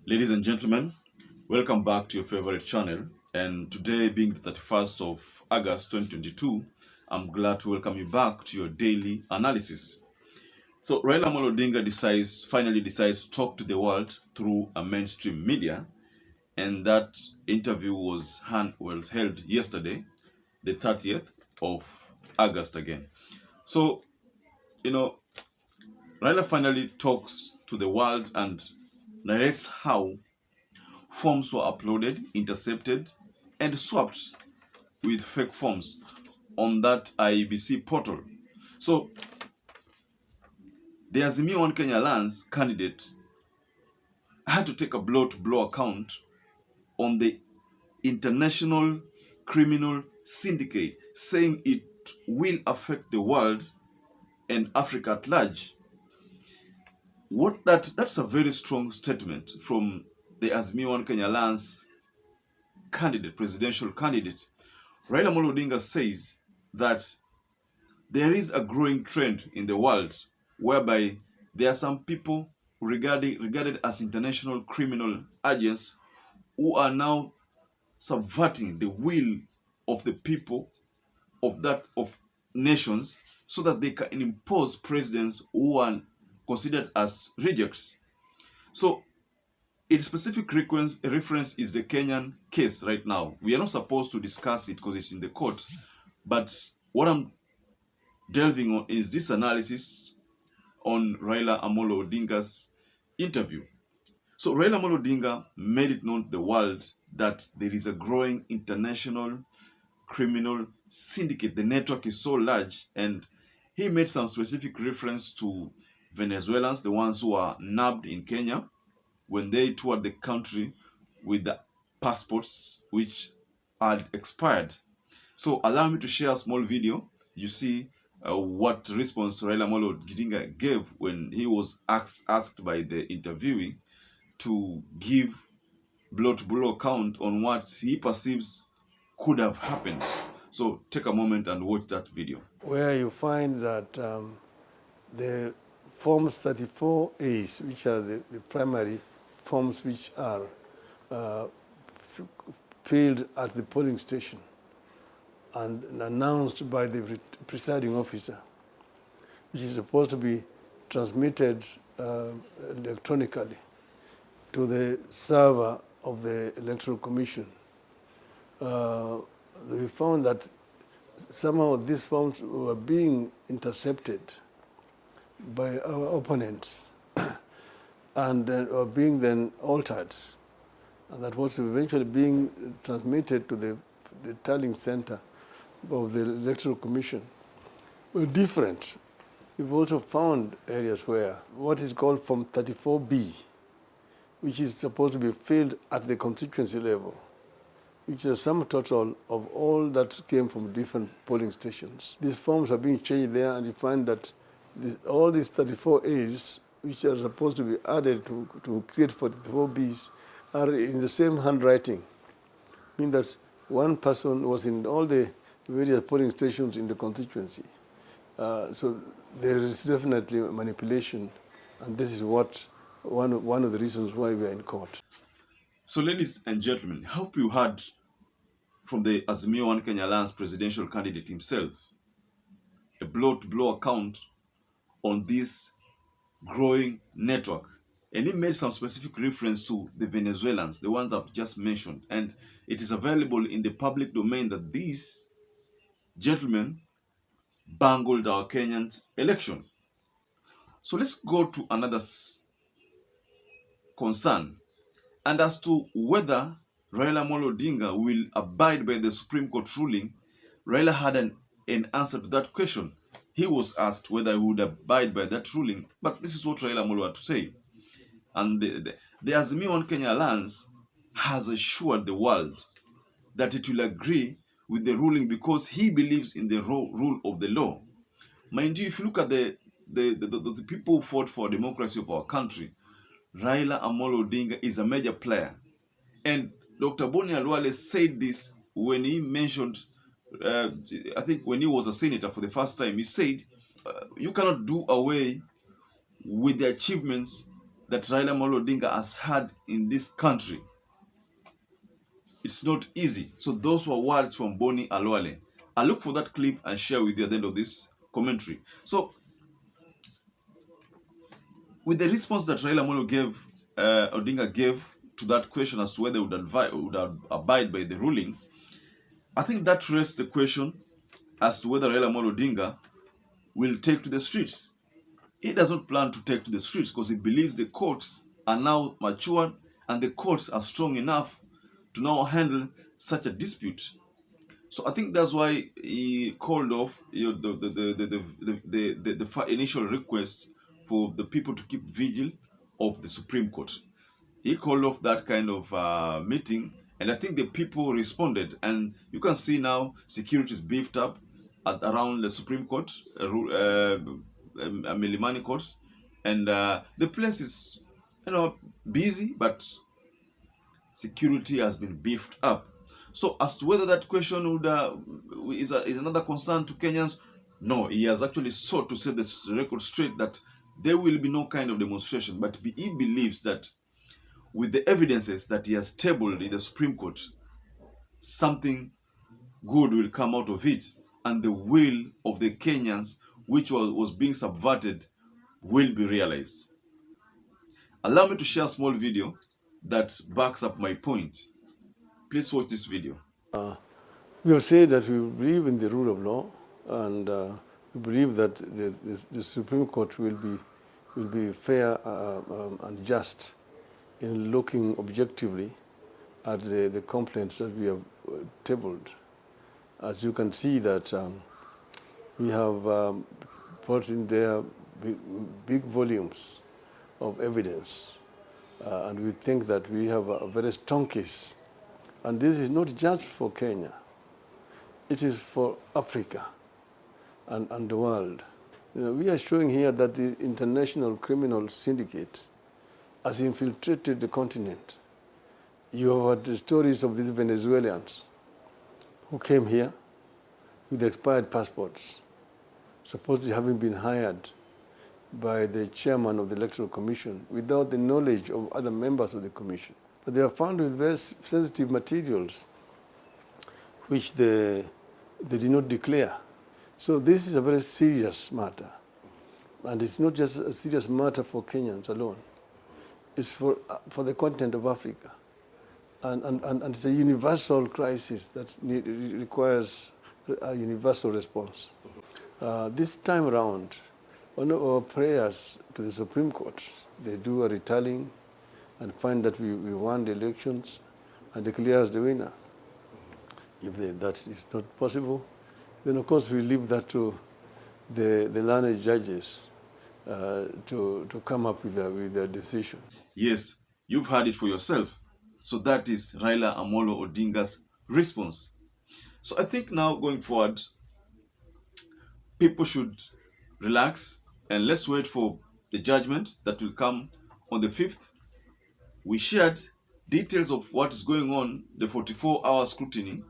Ladies and gentlemen, welcome back to your favorite channel. And today, being the 31st of August 2022, I'm glad to welcome you back to your daily analysis. So, Raila Amolo Odinga finally decides to talk to the world through a mainstream media, and that interview was held yesterday, the 30th of August again. So, you know, Raila finally talks to the world and narrates how forms were uploaded, intercepted, and swapped with fake forms on that IEBC portal. So the Azimio One Kenya Alliance candidate had to take a blow-to-blow account on the international criminal syndicate, saying it will affect the world and Africa at large. That's a very strong statement from the Azimio One Kenya Alliance candidate, presidential candidate. Raila Amolo Odinga says that there is a growing trend in the world whereby there are some people regarded as international criminal agents who are now subverting the will of the people of nations so that they can impose presidents who are considered as rejects. So its specific reference is the Kenyan case right now. We are not supposed to discuss it because it's in the court, but what I'm delving on is this analysis on Raila Amolo Odinga's interview. So Raila Amolo Odinga made it known to the world that there is a growing international criminal syndicate. The network is so large, and he made some specific reference to Venezuelans, the ones who are nabbed in Kenya when they toured the country with the passports which had expired. So allow me to share a small video. You see what response Raila Amolo Odinga gave when he was asked by the interviewee to give blow-to-blow account on what he perceives could have happened. So take a moment and watch that video. Where you find that the forms 34As, which are the primary forms which are filled at the polling station and announced by the presiding officer, which is supposed to be transmitted electronically to the server of the Electoral Commission. We found that somehow these forms were being intercepted by our opponents and were being then altered. And that was eventually being transmitted to the tallying center of the Electoral Commission were different. We've also found areas where what is called Form 34B, which is supposed to be filled at the constituency level, which is a sum total of all that came from different polling stations. These forms are being changed there, and you find that all these 34As, which are supposed to be added to create 44Bs, are in the same handwriting. Meaning that one person was in all the various polling stations in the constituency. So there is definitely manipulation, and this is what one of the reasons why we are in court. So ladies and gentlemen, hope you heard from the Azimio One Kenya Alliance presidential candidate himself a blow-to-blow account on this growing network. And he made some specific reference to the Venezuelans, the ones I've just mentioned. And it is available in the public domain that these gentlemen bungled our Kenyan election. So let's go to another concern, and as to whether Raila Amolo Odinga will abide by the Supreme Court ruling. Raila had an answer to that question. He was asked whether he would abide by that ruling, but this is what Raila Amolo had to say. And the Azimio One Kenya Alliance has assured the world that it will agree with the ruling because he believes in the rule of the law. Mind you, if you look at the people who fought for democracy of our country, Raila Amolo Odinga is a major player. And Dr. Boni Alwale said this when he mentioned, I think when he was a senator for the first time, he said, you cannot do away with the achievements that Raila Amolo Odinga has had in this country. It's not easy. So those were words from Boni Alwale. I'll look for that clip and share with you at the end of this commentary. So with the response that Raila Amolo Odinga gave to that question as to whether he would abide by the ruling, I think that raised the question as to whether Raila Amolo Odinga will take to the streets. He doesn't plan to take to the streets because he believes the courts are now matured and the courts are strong enough to now handle such a dispute. So I think that's why he called off the initial request for the people to keep vigil of the Supreme Court. He called off that kind of meeting, and I think the people responded. And you can see now security is beefed up around the Supreme Court, Milimani courts, and the place is, busy, but security has been beefed up. So as to whether that question would is another concern to Kenyans, no, he has actually sought to set the record straight that there will be no kind of demonstration, but he believes that with the evidences that he has tabled in the Supreme Court, something good will come out of it, and the will of the Kenyans, which was being subverted, will be realized. Allow me to share a small video that backs up my point. Please watch this video. We have said that we believe in the rule of law, and we believe that the Supreme Court will be fair and just in looking objectively at the complaints that we have tabled. As you can see that we have put in there big volumes of evidence, and we think that we have a very strong case. And this is not just for Kenya. It is for Africa and the world. We are showing here that the international criminal syndicate has infiltrated the continent. You have heard the stories of these Venezuelans who came here with expired passports, supposedly having been hired by the chairman of the Electoral Commission without the knowledge of other members of the commission. But they are found with very sensitive materials which they did not declare. So this is a very serious matter. And it's not just a serious matter for Kenyans alone. It's for the continent of Africa. And it's a universal crisis that requires a universal response. This time around, on our prayers to the Supreme Court, they do a retelling and find that we won the elections and declare us the winner. If that is not possible, then of course we leave that to the learned judges to come up with a decision. Yes, you've heard it for yourself. So that is Raila Amolo Odinga's response. So I think now going forward, people should relax and let's wait for the judgment that will come on the 5th. We shared details of what is going on, the 44-hour scrutiny.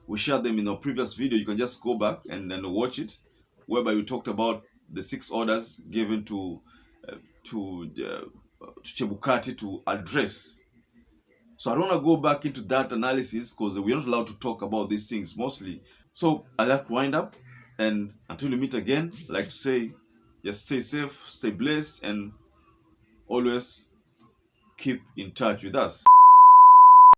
We shared them in our previous video. You can just go back and watch it, whereby we talked about the 6 orders given to CHEBUKATI to address. So I don't want to go back into that analysis because we're not allowed to talk about these things mostly. So I'd like to wind up, and until we meet again, I'd like to say, just stay safe, stay blessed, and always keep in touch with us.